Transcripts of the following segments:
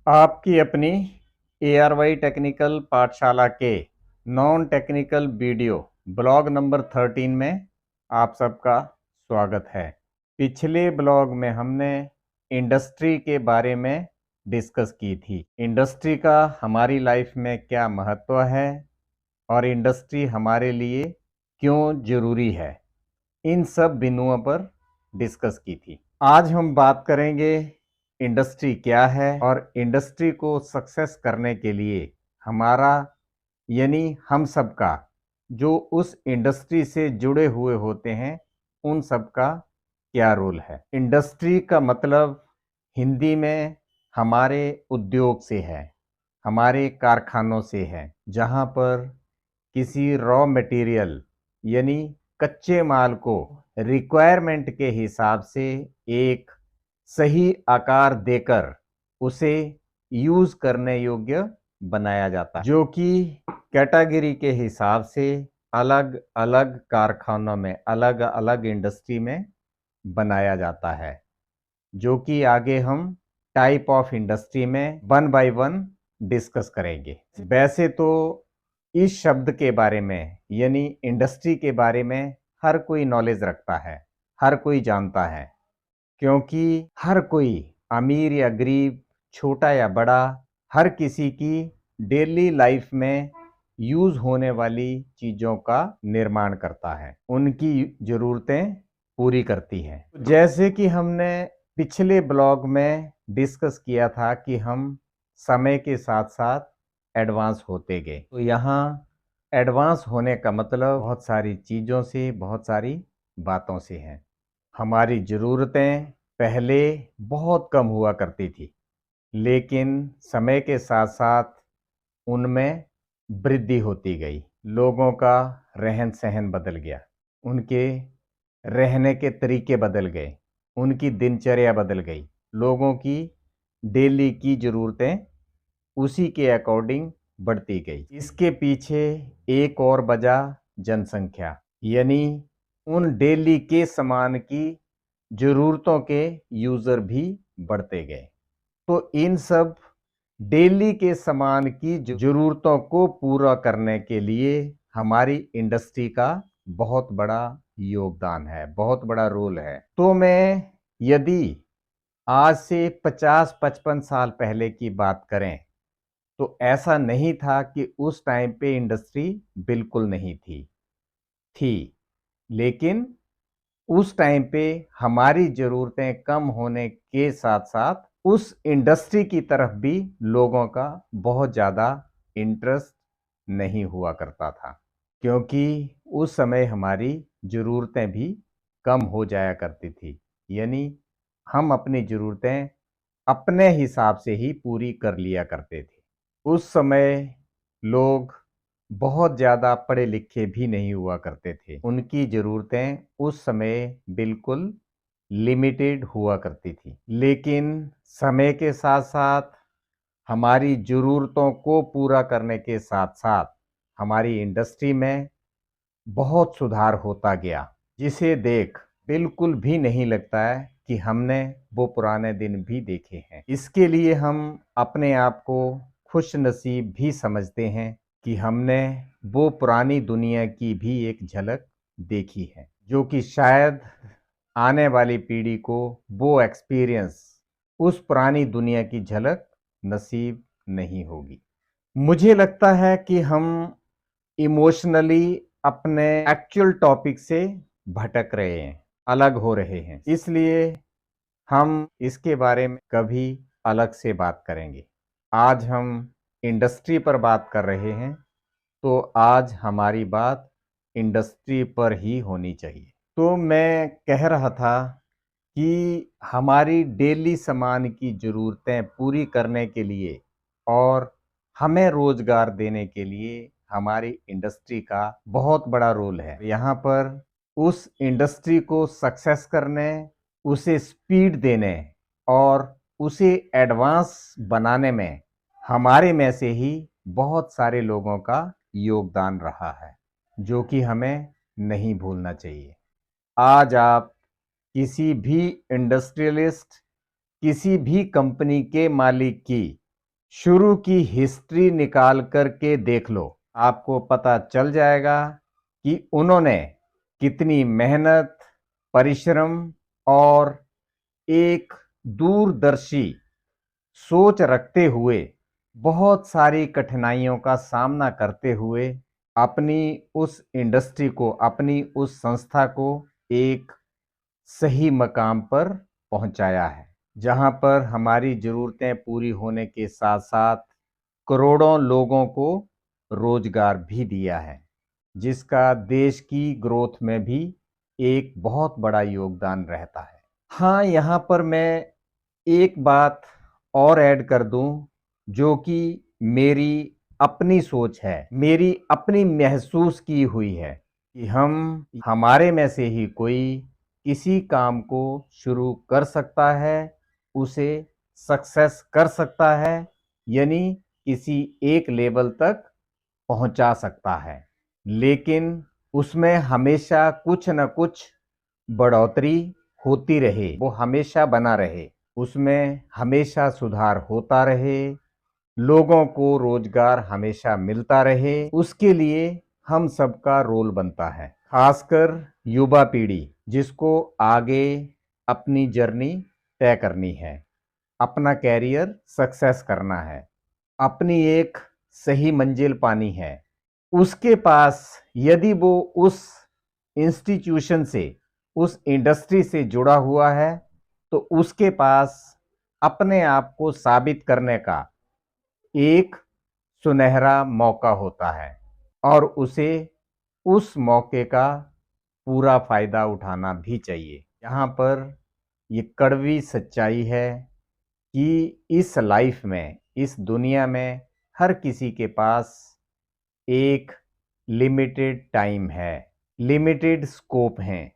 आपकी अपनी ARY technical पाठशाला के non technical video blog number 13 में आप सबका स्वागत है। पिछले ब्लॉग में हमने इंडस्ट्री के बारे में डिस्कस की थी। इंडस्ट्री का हमारी लाइफ में क्या महत्व है और इंडस्ट्री हमारे लिए क्यों जरूरी है, इन सब बिंदुओं पर डिस्कस की थी। आज हम बात करेंगे इंडस्ट्री क्या है और इंडस्ट्री को सक्सेस करने के लिए हमारा यानी हम सबका जो उस इंडस्ट्री से जुड़े हुए होते हैं उन सब का क्या रोल है। इंडस्ट्री का मतलब हिंदी में हमारे उद्योग से है, हमारे कारखानों से है, जहाँ पर किसी रॉ मटेरियल यानी कच्चे माल को रिक्वायरमेंट के हिसाब से एक सही आकार देकर उसे यूज करने योग्य बनाया जाता है, जो कि कैटेगरी के हिसाब से अलग अलग कारखानों में अलग अलग इंडस्ट्री में बनाया जाता है, जो कि आगे हम टाइप ऑफ इंडस्ट्री में वन बाय वन डिस्कस करेंगे। वैसे तो इस शब्द के बारे में यानी इंडस्ट्री के बारे में हर कोई नॉलेज रखता है, हर कोई जानता है, क्योंकि हर कोई अमीर या गरीब, छोटा या बड़ा, हर किसी की डेली लाइफ में यूज होने वाली चीजों का निर्माण करता है, उनकी जरूरतें पूरी करती है। जैसे कि हमने पिछले ब्लॉग में डिस्कस किया था कि हम समय के साथ साथ एडवांस होते गए, तो यहाँ एडवांस होने का मतलब बहुत सारी चीज़ों से, बहुत सारी बातों से है। हमारी ज़रूरतें पहले बहुत कम हुआ करती थी, लेकिन समय के साथ साथ उनमें वृद्धि होती गई। लोगों का रहन सहन बदल गया, उनके रहने के तरीके बदल गए, उनकी दिनचर्या बदल गई, लोगों की डेली की ज़रूरतें उसी के अकॉर्डिंग बढ़ती गई। इसके पीछे एक और वजह जनसंख्या, यानी उन डेली के सामान की ज़रूरतों के यूज़र भी बढ़ते गए। तो इन सब डेली के सामान की ज़रूरतों को पूरा करने के लिए हमारी इंडस्ट्री का बहुत बड़ा योगदान है, बहुत बड़ा रोल है। तो मैं यदि आज से 50-55 साल पहले की बात करें तो ऐसा नहीं था कि उस टाइम पे इंडस्ट्री बिल्कुल नहीं थी, लेकिन उस टाइम पे हमारी ज़रूरतें कम होने के साथ साथ उस इंडस्ट्री की तरफ भी लोगों का बहुत ज़्यादा इंटरेस्ट नहीं हुआ करता था, क्योंकि उस समय हमारी ज़रूरतें भी कम हो जाया करती थी, यानी हम अपनी ज़रूरतें अपने हिसाब से ही पूरी कर लिया करते थे। उस समय लोग बहुत ज़्यादा पढ़े लिखे भी नहीं हुआ करते थे, उनकी ज़रूरतें उस समय बिल्कुल लिमिटेड हुआ करती थी। लेकिन समय के साथ साथ हमारी ज़रूरतों को पूरा करने के साथ साथ हमारी इंडस्ट्री में बहुत सुधार होता गया, जिसे देख बिल्कुल भी नहीं लगता है कि हमने वो पुराने दिन भी देखे हैं। इसके लिए हम अपने आप को खुश नसीब भी समझते हैं कि हमने वो पुरानी दुनिया की भी एक झलक देखी है, जो कि शायद आने वाली पीढ़ी को वो एक्सपीरियंस, उस पुरानी दुनिया की झलक नसीब नहीं होगी। मुझे लगता है कि हम इमोशनली अपने एक्चुअल टॉपिक से भटक रहे हैं, अलग हो रहे हैं, इसलिए हम इसके बारे में कभी अलग से बात करेंगे। आज हम इंडस्ट्री पर बात कर रहे हैं, तो आज हमारी बात इंडस्ट्री पर ही होनी चाहिए। तो मैं कह रहा था कि हमारी डेली सामान की ज़रूरतें पूरी करने के लिए और हमें रोज़गार देने के लिए हमारी इंडस्ट्री का बहुत बड़ा रोल है। यहाँ पर उस इंडस्ट्री को सक्सेस करने, उसे स्पीड देने और उसे एडवांस बनाने में हमारे में से ही बहुत सारे लोगों का योगदान रहा है, जो कि हमें नहीं भूलना चाहिए। आज आप किसी भी इंडस्ट्रियलिस्ट, किसी भी कंपनी के मालिक की शुरू की हिस्ट्री निकाल करके देख लो, आपको पता चल जाएगा कि उन्होंने कितनी मेहनत, परिश्रम और एक दूरदर्शी सोच रखते हुए, बहुत सारी कठिनाइयों का सामना करते हुए अपनी उस इंडस्ट्री को, अपनी उस संस्था को एक सही मकाम पर पहुंचाया है, जहां पर हमारी ज़रूरतें पूरी होने के साथ साथ करोड़ों लोगों को रोजगार भी दिया है, जिसका देश की ग्रोथ में भी एक बहुत बड़ा योगदान रहता है। हाँ, यहाँ पर मैं एक बात और ऐड कर दूं, जो कि मेरी अपनी सोच है, मेरी अपनी महसूस की हुई है कि हमारे में से ही कोई किसी काम को शुरू कर सकता है, उसे सक्सेस कर सकता है, यानी किसी एक लेवल तक पहुंचा सकता है। लेकिन उसमें हमेशा कुछ न कुछ बढ़ोतरी होती रहे, वो हमेशा बना रहे, उसमें हमेशा सुधार होता रहे, लोगों को रोजगार हमेशा मिलता रहे, उसके लिए हम सबका रोल बनता है, खासकर युवा पीढ़ी, जिसको आगे अपनी जर्नी तय करनी है, अपना कैरियर सक्सेस करना है, अपनी एक सही मंजिल पानी है। उसके पास यदि वो उस इंस्टीट्यूशन से, उस इंडस्ट्री से जुड़ा हुआ है, तो उसके पास अपने आप को साबित करने का एक सुनहरा मौका होता है और उसे उस मौके का पूरा फायदा उठाना भी चाहिए। यहाँ पर ये कड़वी सच्चाई है कि इस लाइफ में, इस दुनिया में हर किसी के पास एक लिमिटेड टाइम है, लिमिटेड स्कोप है,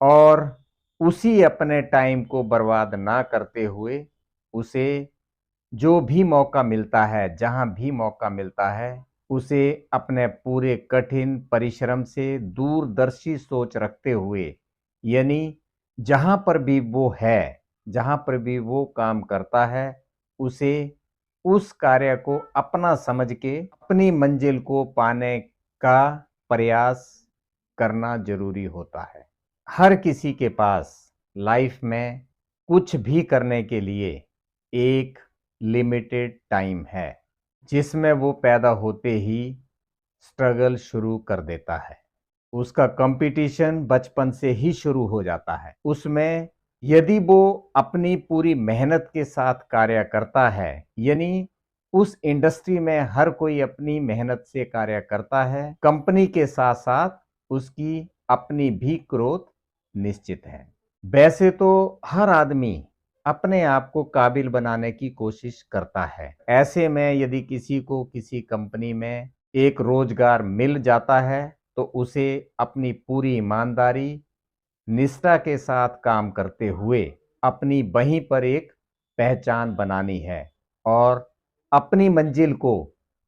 और उसी अपने टाइम को बर्बाद ना करते हुए उसे जो भी मौका मिलता है, जहां भी मौका मिलता है, उसे अपने पूरे कठिन परिश्रम से दूरदर्शी सोच रखते हुए, यानी जहां पर भी वो है, जहां पर भी वो काम करता है, उसे उस कार्य को अपना समझ के अपनी मंजिल को पाने का प्रयास करना जरूरी होता है। हर किसी के पास लाइफ में कुछ भी करने के लिए एक लिमिटेड टाइम है, जिसमें वो पैदा होते ही स्ट्रगल शुरू कर देता है। उसका कंपटीशन बचपन से ही शुरू हो जाता है। उसमें यदि वो अपनी पूरी मेहनत के साथ कार्य करता है, यानी उस इंडस्ट्री में हर कोई अपनी मेहनत से कार्य करता है, कंपनी के साथ साथ उसकी अपनी भी ग्रोथ निश्चित है। वैसे तो हर आदमी अपने आप को काबिल बनाने की कोशिश करता है। ऐसे में यदि किसी को किसी कंपनी में एक रोजगार मिल जाता है, तो उसे अपनी पूरी ईमानदारी, निष्ठा के साथ काम करते हुए अपनी वहीं पर एक पहचान बनानी है और अपनी मंजिल को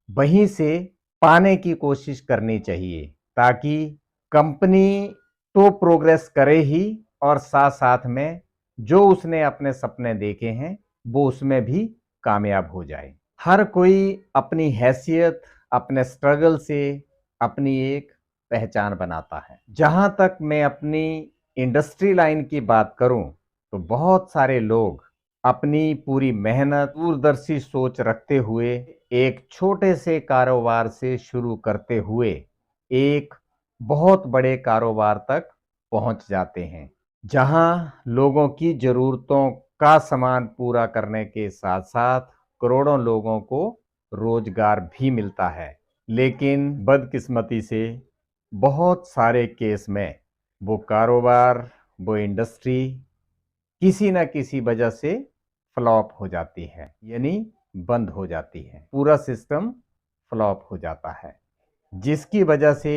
वहीं से पाने की कोशिश करनी चाहिए, ताकि कंपनी तो प्रोग्रेस करे ही और साथ साथ में जो उसने अपने सपने देखे हैं वो उसमें भी कामयाब हो जाए। हर कोई अपनी हैसियत, अपने स्ट्रगल से अपनी एक पहचान बनाता है। जहां तक मैं अपनी इंडस्ट्री लाइन की बात करूं, तो बहुत सारे लोग अपनी पूरी मेहनत, दूरदर्शी सोच रखते हुए एक छोटे से कारोबार से शुरू करते हुए एक बहुत बड़े कारोबार तक पहुंच जाते हैं, जहां लोगों की जरूरतों का सामान पूरा करने के साथ साथ करोड़ों लोगों को रोजगार भी मिलता है। लेकिन बदकिस्मती से बहुत सारे केस में वो कारोबार, वो इंडस्ट्री किसी न किसी वजह से फ्लॉप हो जाती है, यानी बंद हो जाती है। पूरा सिस्टम फ्लॉप हो जाता है, जिसकी वजह से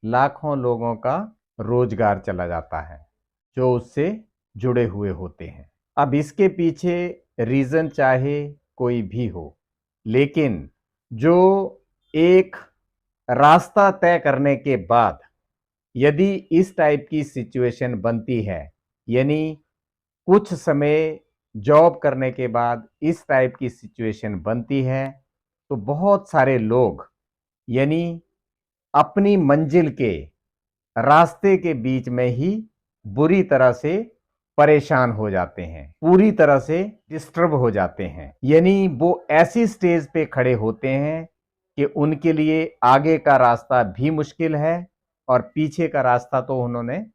लाखों लोगों का रोजगार चला जाता है, जो उससे जुड़े हुए होते हैं। अब इसके पीछे रीजन चाहे कोई भी हो, लेकिन जो एक रास्ता तय करने के बाद यदि इस टाइप की सिचुएशन बनती है, यानी कुछ समय जॉब करने के बाद इस टाइप की सिचुएशन बनती है तो बहुत सारे लोग यानी अपनी मंजिल के रास्ते के बीच में ही बुरी तरह से परेशान हो जाते हैं, पूरी तरह से डिस्टर्ब हो जाते हैं। यानी वो ऐसी स्टेज पे खड़े होते हैं कि उनके लिए आगे का रास्ता भी मुश्किल है और पीछे का रास्ता तो उन्होंने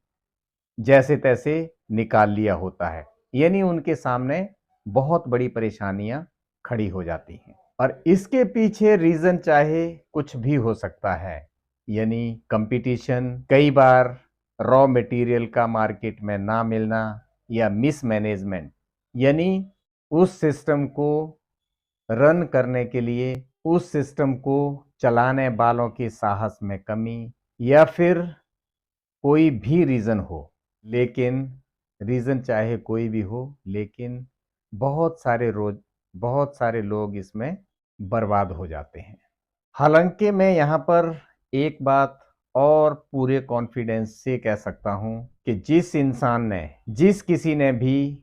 जैसे तैसे निकाल लिया होता है। यानी उनके सामने बहुत बड़ी परेशानियां खड़ी हो जाती हैं और इसके पीछे रीजन चाहे कुछ भी हो सकता है। यानी कंपटीशन, कई बार रॉ मटेरियल का मार्केट में ना मिलना या मिसमैनेजमेंट, यानी उस सिस्टम को रन करने के लिए उस सिस्टम को चलाने वालों के साहस में कमी, या फिर कोई भी रीज़न हो, लेकिन रीज़न चाहे कोई भी हो, लेकिन बहुत सारे लोग इसमें बर्बाद हो जाते हैं। हालांकि मैं यहाँ पर एक बात और पूरे कॉन्फिडेंस से कह सकता हूँ कि जिस किसी ने भी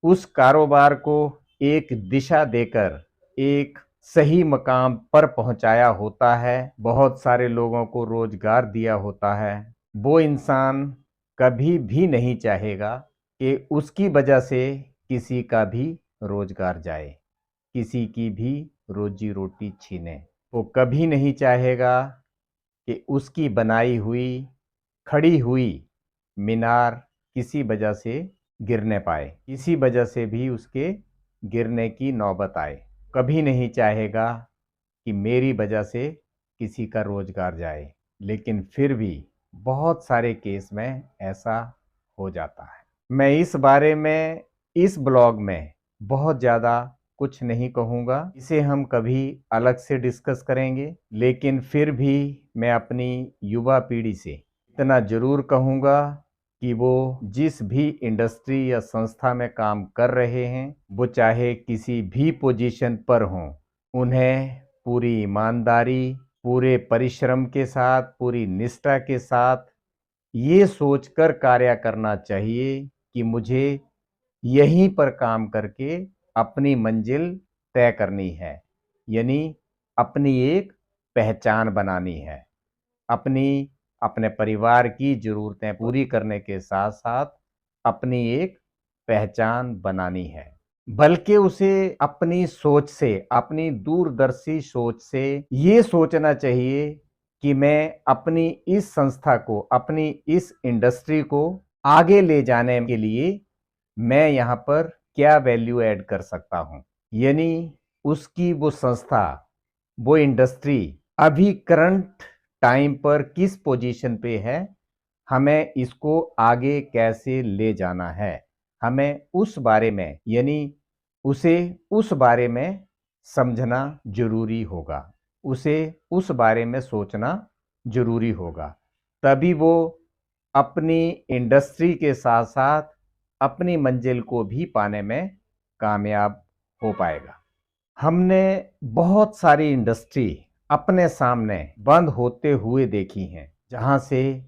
उस कारोबार को एक दिशा देकर एक सही मकाम पर पहुंचाया होता है, बहुत सारे लोगों को रोजगार दिया होता है, वो इंसान कभी भी नहीं चाहेगा कि उसकी वजह से किसी का भी रोजगार जाए, किसी की भी रोजी रोटी छीने। वो कभी नहीं चाहेगा कि उसकी बनाई हुई, खड़ी हुई मीनार किसी वजह से गिरने पाए, किसी वजह से भी उसके गिरने की नौबत आए। कभी नहीं चाहेगा कि मेरी वजह से किसी का रोजगार जाए, लेकिन फिर भी बहुत सारे केस में ऐसा हो जाता है। मैं इस बारे में इस ब्लॉग में बहुत ज़्यादा कुछ नहीं कहूँगा, इसे हम कभी अलग से डिस्कस करेंगे, लेकिन फिर भी मैं अपनी युवा पीढ़ी से इतना ज़रूर कहूँगा कि वो जिस भी इंडस्ट्री या संस्था में काम कर रहे हैं, वो चाहे किसी भी पोजीशन पर हों, उन्हें पूरी ईमानदारी, पूरे परिश्रम के साथ, पूरी निष्ठा के साथ ये सोचकर कार्य करना चाहिए कि मुझे यहीं पर काम करके अपनी मंजिल तय करनी है, यानी अपनी एक पहचान बनानी है, अपने परिवार की ज़रूरतें पूरी करने के साथ साथ अपनी एक पहचान बनानी है। बल्कि उसे अपनी सोच से, अपनी दूरदर्शी सोच से ये सोचना चाहिए कि मैं अपनी इस संस्था को, अपनी इस इंडस्ट्री को आगे ले जाने के लिए मैं यहाँ पर क्या वैल्यू ऐड कर सकता हूँ। यानी उसकी वो संस्था, वो इंडस्ट्री अभी करंट टाइम पर किस पोजीशन पे है, हमें इसको आगे कैसे ले जाना है, हमें उस बारे में, यानी उसे उस बारे में समझना जरूरी होगा, उसे उस बारे में सोचना जरूरी होगा। तभी वो अपनी इंडस्ट्री के साथ साथ अपनी मंजिल को भी पाने में कामयाब हो पाएगा। हमने बहुत सारी इंडस्ट्री अपने सामने बंद होते हुए देखी हैं, जहां से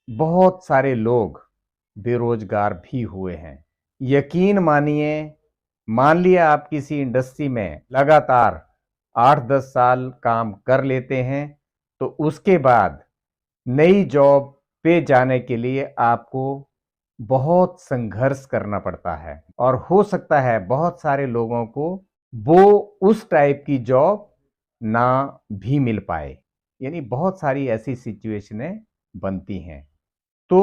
बहुत सारे लोग बेरोजगार भी हुए हैं। यकीन मानिए, मान लिया आप किसी इंडस्ट्री में लगातार 8-10 साल काम कर लेते हैं, तो उसके बाद नई जॉब पे जाने के लिए आपको बहुत संघर्ष करना पड़ता है और हो सकता है बहुत सारे लोगों को वो उस टाइप की जॉब ना भी मिल पाए। यानी बहुत सारी ऐसी सिचुएशनें बनती हैं। तो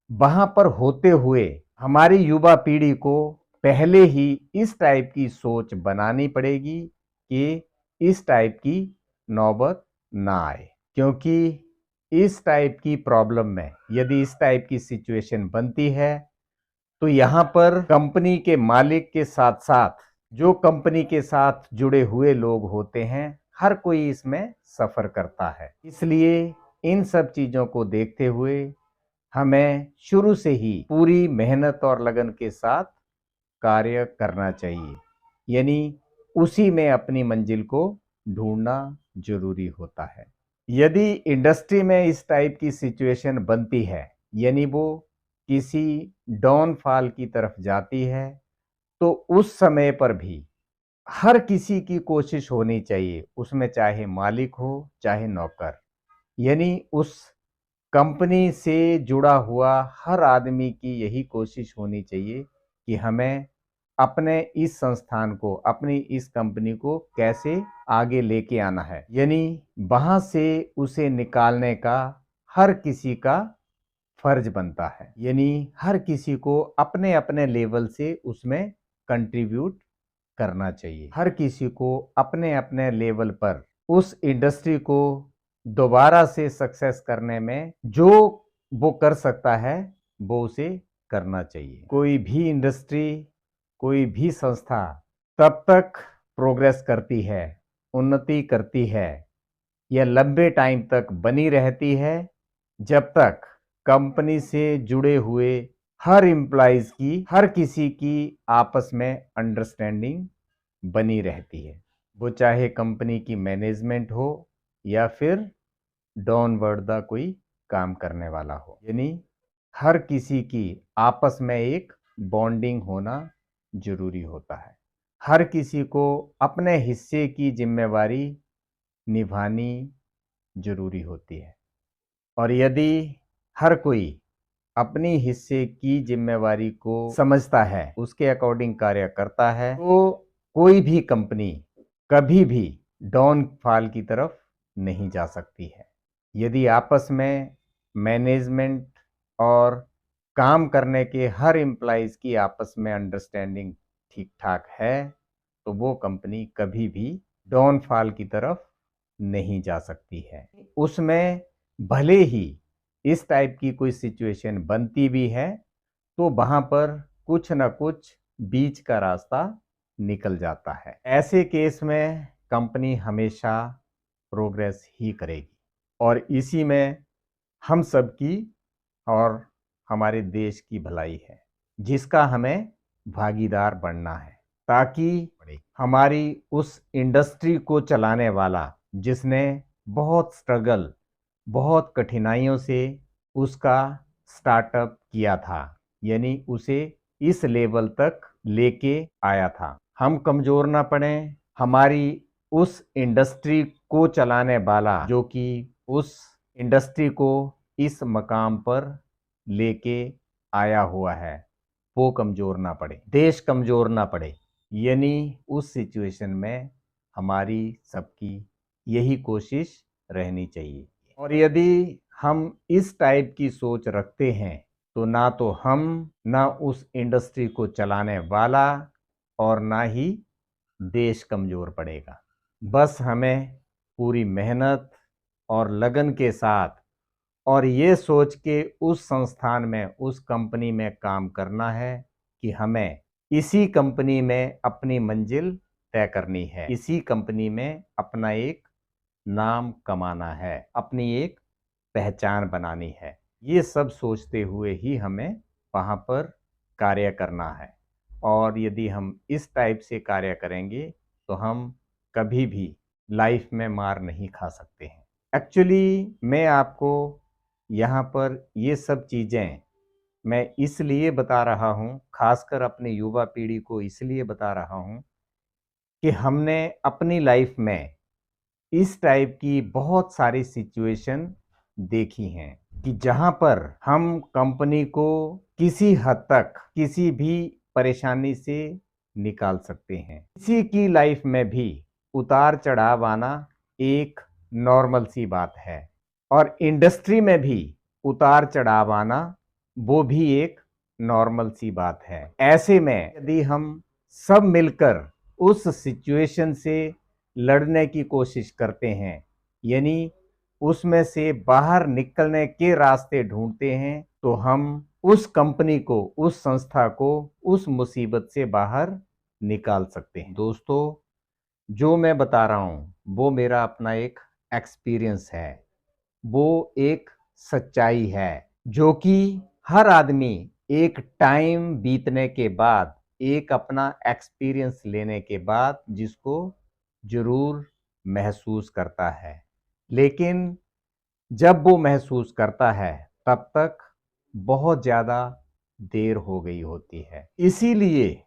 वहां पर होते हुए हमारी युवा पीढ़ी को पहले ही इस टाइप की सोच बनानी पड़ेगी कि इस टाइप की नौबत ना आए, क्योंकि इस टाइप की प्रॉब्लम में यदि इस टाइप की सिचुएशन बनती है तो यहाँ पर कंपनी के मालिक के साथ साथ जो कंपनी के साथ जुड़े हुए लोग होते हैं, हर कोई इसमें सफर करता है। इसलिए इन सब चीजों को देखते हुए हमें शुरू से ही पूरी मेहनत और लगन के साथ कार्य करना चाहिए, यानी उसी में अपनी मंजिल को ढूंढना जरूरी होता है। यदि इंडस्ट्री में इस टाइप की सिचुएशन बनती है, यानी वो किसी डाउनफॉल की तरफ जाती है, तो उस समय पर भी हर किसी की कोशिश होनी चाहिए, उसमें चाहे मालिक हो चाहे नौकर, यानी उस कंपनी से जुड़ा हुआ हर आदमी की यही कोशिश होनी चाहिए कि हमें अपने इस संस्थान को, अपनी इस कंपनी को कैसे आगे लेके आना है, यानी वहां से उसे निकालने का हर किसी का फर्ज बनता है। यानी हर किसी को अपने अपने लेवल से उसमें कंट्रीब्यूट करना चाहिए। हर किसी को अपने अपने लेवल पर उस इंडस्ट्री को दोबारा से सक्सेस करने में जो वो कर सकता है वो उसे करना चाहिए। कोई भी इंडस्ट्री, कोई भी संस्था तब तक प्रोग्रेस करती है, उन्नति करती है या लंबे टाइम तक बनी रहती है जब तक कंपनी से जुड़े हुए हर एम्प्लॉइज की, हर किसी की आपस में अंडरस्टैंडिंग बनी रहती है। वो चाहे कंपनी की मैनेजमेंट हो या फिर डाउनवर्ड दा कोई काम करने वाला हो, यानी हर किसी की आपस में एक बॉन्डिंग होना जरूरी होता है। हर किसी को अपने हिस्से की जिम्मेवारी निभानी जरूरी होती है, और यदि हर कोई अपनी हिस्से की जिम्मेवारी को समझता है, उसके अकॉर्डिंग कार्य करता है, तो कोई भी कंपनी कभी भी डाउनफॉल की तरफ नहीं जा सकती है। यदि आपस में मैनेजमेंट और काम करने के हर एम्प्लॉइज की आपस में अंडरस्टैंडिंग ठीक ठाक है तो वो कंपनी कभी भी डाउनफॉल की तरफ नहीं जा सकती है। उसमें भले ही इस टाइप की कोई सिचुएशन बनती भी है तो वहां पर कुछ न कुछ बीच का रास्ता निकल जाता है। ऐसे केस में कंपनी हमेशा प्रोग्रेस ही करेगी, और इसी में हम सबकी और हमारे देश की भलाई है, जिसका हमें भागीदार बनना है, ताकि हमारी उस इंडस्ट्री को चलाने वाला, जिसने बहुत स्ट्रगल, बहुत कठिनाइयों से उसका स्टार्टअप किया था, यानी उसे इस लेवल तक लेके आया था, हम कमजोर ना पड़े। हमारी उस इंडस्ट्री को चलाने वाला, जो कि उस इंडस्ट्री को इस मकाम पर लेके आया हुआ है, वो कमजोर ना पड़े, देश कमजोर ना पड़े। यानी उस सिचुएशन में हमारी सबकी यही कोशिश रहनी चाहिए। और यदि हम इस टाइप की सोच रखते हैं तो ना तो हम, ना उस इंडस्ट्री को चलाने वाला और ना ही देश कमजोर पड़ेगा। बस हमें पूरी मेहनत और लगन के साथ और ये सोच के उस संस्थान में, उस कंपनी में काम करना है कि हमें इसी कंपनी में अपनी मंजिल तय करनी है, इसी कंपनी में अपना एक नाम कमाना है, अपनी एक पहचान बनानी है। ये सब सोचते हुए ही हमें वहाँ पर कार्य करना है, और यदि हम इस टाइप से कार्य करेंगे तो हम कभी भी लाइफ में मार नहीं खा सकते हैं। एक्चुअली मैं आपको यहाँ पर ये सब चीज़ें मैं इसलिए बता रहा हूँ, खासकर अपनी युवा पीढ़ी को इसलिए बता रहा हूँ कि हमने अपनी लाइफ में इस टाइप की बहुत सारी सिचुएशन देखी हैं कि जहां पर हम कंपनी को किसी हद तक किसी भी परेशानी से निकाल सकते हैं। किसी की लाइफ में भी उतार चढ़ाव आना एक नॉर्मल सी बात है, और इंडस्ट्री में भी उतार चढ़ाव आना वो भी एक नॉर्मल सी बात है। ऐसे में यदि हम सब मिलकर उस सिचुएशन से लड़ने की कोशिश करते हैं, यानी उसमें से बाहर निकलने के रास्ते ढूंढते हैं, तो हम उस कंपनी को, उस संस्था को उस मुसीबत से बाहर निकाल सकते हैं। दोस्तों, जो मैं बता रहा हूँ वो मेरा अपना एक एक्सपीरियंस है, वो एक सच्चाई है, जो कि हर आदमी एक टाइम बीतने के बाद, एक अपना एक्सपीरियंस लेने के बाद जिसको जरूर महसूस करता है। लेकिन जब वो महसूस करता है तब तक बहुत ज़्यादा देर हो गई होती है। इसीलिए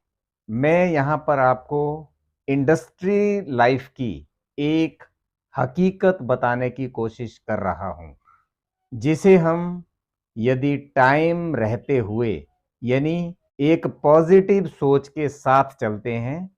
मैं यहाँ पर आपको इंडस्ट्री लाइफ की एक हकीकत बताने की कोशिश कर रहा हूँ, जिसे हम यदि टाइम रहते हुए यानी एक पॉजिटिव सोच के साथ चलते हैं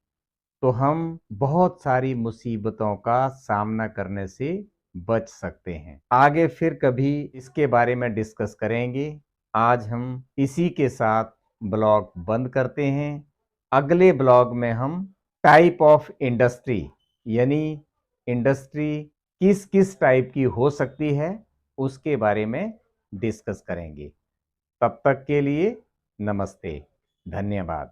तो हम बहुत सारी मुसीबतों का सामना करने से बच सकते हैं। आगे फिर कभी इसके बारे में डिस्कस करेंगे। आज हम इसी के साथ ब्लॉग बंद करते हैं। अगले ब्लॉग में हम टाइप ऑफ इंडस्ट्री यानी इंडस्ट्री किस किस टाइप की हो सकती है उसके बारे में डिस्कस करेंगे। तब तक के लिए नमस्ते, धन्यवाद।